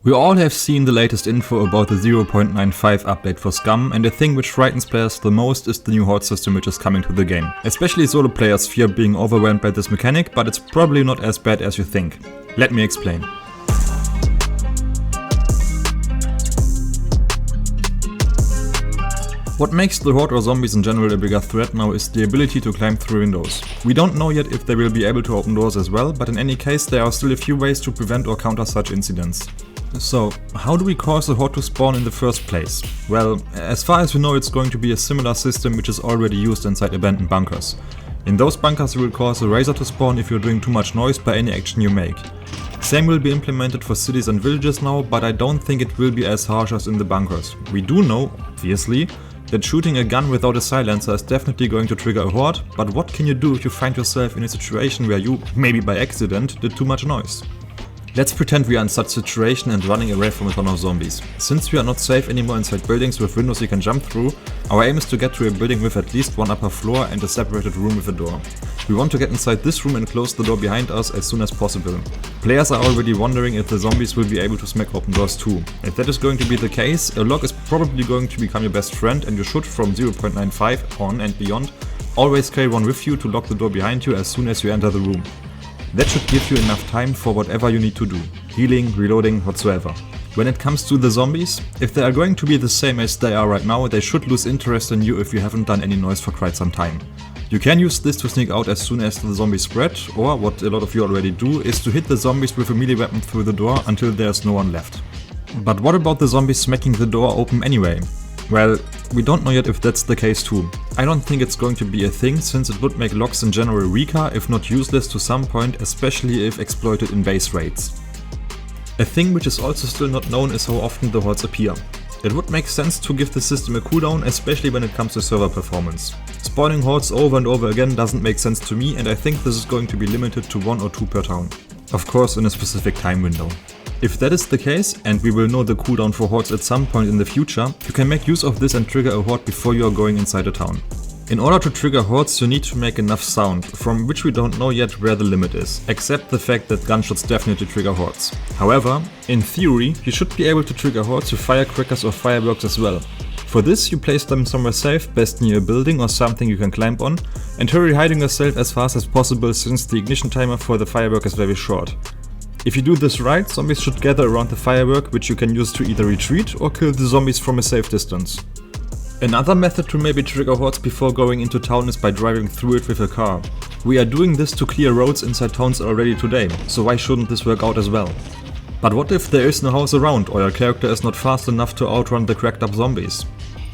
We all have seen the latest info about the 0.95 update for Scum, and the thing which frightens players the most is the new horde system which is coming to the game. Especially solo players fear being overwhelmed by this mechanic, but it's probably not as bad as you think. Let me explain. What makes the horde or zombies in general a bigger threat now is the ability to climb through windows. We don't know yet if they will be able to open doors as well, but in any case there are still a few ways to prevent or counter such incidents. So, how do we cause a horde to spawn in the first place? Well, as far as we know, it's going to be a similar system which is already used inside abandoned bunkers. In those bunkers you will cause a razor to spawn if you're doing too much noise by any action you make. Same will be implemented for cities and villages now, but I don't think it will be as harsh as in the bunkers. We do know, obviously, that shooting a gun without a silencer is definitely going to trigger a horde, but what can you do if you find yourself in a situation where you, maybe by accident, did too much noise? Let's pretend we are in such a situation and running away from a ton of zombies. Since we are not safe anymore inside buildings with windows you can jump through, our aim is to get to a building with at least one upper floor and a separated room with a door. We want to get inside this room and close the door behind us as soon as possible. Players are already wondering if the zombies will be able to smack open doors too. If that is going to be the case, a lock is probably going to become your best friend, and you should, from 0.95 on and beyond, always carry one with you to lock the door behind you as soon as you enter the room. That should give you enough time for whatever you need to do, healing, reloading, whatsoever. When it comes to the zombies, if they are going to be the same as they are right now, they should lose interest in you if you haven't done any noise for quite some time. You can use this to sneak out as soon as the zombies spread, or what a lot of you already do, is to hit the zombies with a melee weapon through the door until there's no one left. But what about the zombies smacking the door open anyway? Well, we don't know yet if that's the case too. I don't think it's going to be a thing, since it would make locks in general weaker, if not useless to some point, especially if exploited in base raids. A thing which is also still not known is how often the hordes appear. It would make sense to give the system a cooldown, especially when it comes to server performance. Spawning hordes over and over again doesn't make sense to me, and I think this is going to be limited to 1 or 2 per town. Of course in a specific time window. If that is the case, and we will know the cooldown for hordes at some point in the future, you can make use of this and trigger a horde before you are going inside a town. In order to trigger hordes you need to make enough sound, from which we don't know yet where the limit is, except the fact that gunshots definitely trigger hordes. However, in theory, you should be able to trigger hordes with firecrackers or fireworks as well. For this you place them somewhere safe, best near a building or something you can climb on, and hurry hiding yourself as fast as possible since the ignition timer for the firework is very short. If you do this right, zombies should gather around the firework, which you can use to either retreat or kill the zombies from a safe distance. Another method to maybe trigger hordes before going into town is by driving through it with a car. We are doing this to clear roads inside towns already today, so why shouldn't this work out as well? But what if there is no house around, or your character is not fast enough to outrun the cracked up zombies?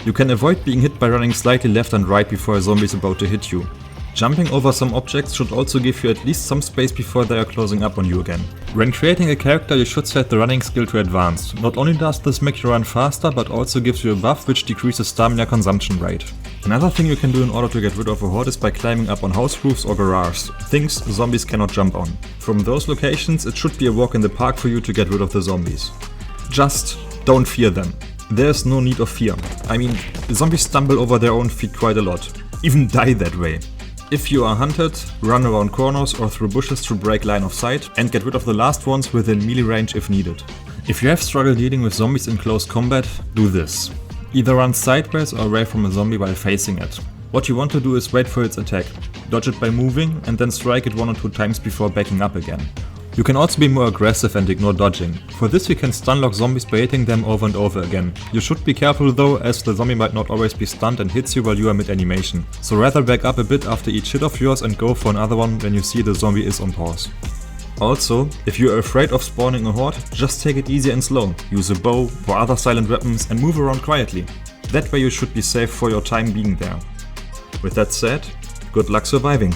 You can avoid being hit by running slightly left and right before a zombie is about to hit you. Jumping over some objects should also give you at least some space before they are closing up on you again. When creating a character you should set the running skill to advanced. Not only does this make you run faster, but also gives you a buff which decreases stamina consumption rate. Another thing you can do in order to get rid of a horde is by climbing up on house roofs or garages, things zombies cannot jump on. From those locations it should be a walk in the park for you to get rid of the zombies. Just don't fear them. There's no need of fear. I mean, zombies stumble over their own feet quite a lot. Even die that way. If you are hunted, run around corners or through bushes to break line of sight and get rid of the last ones within melee range if needed. If you have struggled dealing with zombies in close combat, do this. Either run sideways or away from a zombie while facing it. What you want to do is wait for its attack, dodge it by moving and then strike it 1 or 2 times before backing up again. You can also be more aggressive and ignore dodging. For this you can stunlock zombies by hitting them over and over again. You should be careful though, as the zombie might not always be stunned and hits you while you are mid-animation. So rather back up a bit after each hit of yours and go for another one when you see the zombie is on pause. Also, if you are afraid of spawning a horde, just take it easy and slow. Use a bow or other silent weapons and move around quietly. That way you should be safe for your time being there. With that said, good luck surviving.